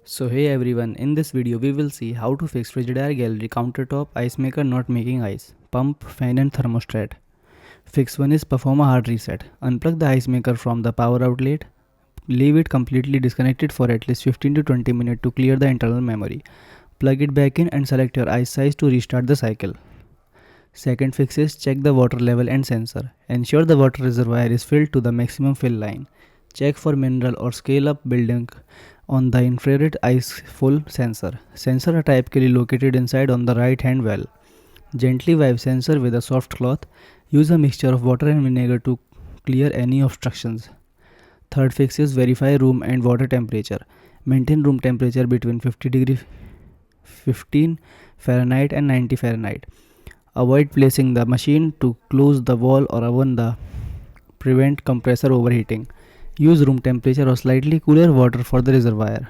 So hey everyone, in this video we will see how to fix Frigidaire Gallery countertop ice maker not making ice, pump, fan and thermostat. Fix 1 is perform a hard reset. Unplug the ice maker from the power outlet. Leave it completely disconnected for at least 15 to 20 minutes to clear the internal memory. Plug it back in and select your ice size to restart the cycle. Second fix is check the water level and sensor. Ensure the water reservoir is filled to the maximum fill line. Check for mineral or scale up building on the infrared ice full sensor. Sensor are typically located inside on the right hand well. Gently wipe sensor with a soft cloth. Use a mixture of water and vinegar to clear any obstructions. Third fix is verify room and water temperature. Maintain room temperature between 15 Fahrenheit and 90 Fahrenheit. Avoid placing the machine to close the wall or oven to prevent compressor overheating. Use room temperature or slightly cooler water for the reservoir.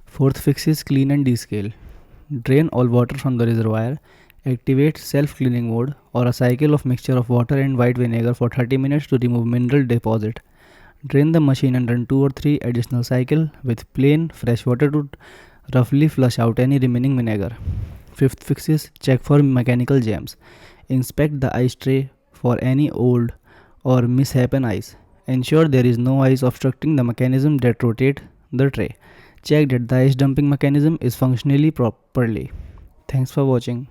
Fourth fix is clean and descale. Drain all water from the reservoir. Activate self-cleaning mode or a cycle of mixture of water and white vinegar for 30 minutes to remove mineral deposit. Drain the machine and run 2 or 3 additional cycles with plain fresh water to roughly flush out any remaining vinegar. Fifth fix is check for mechanical jams. Inspect the ice tray for any old or misshapen ice. Ensure there is no ice obstructing the mechanism that rotates the tray. Check that the ice dumping mechanism is functionally properly. Thanks for watching.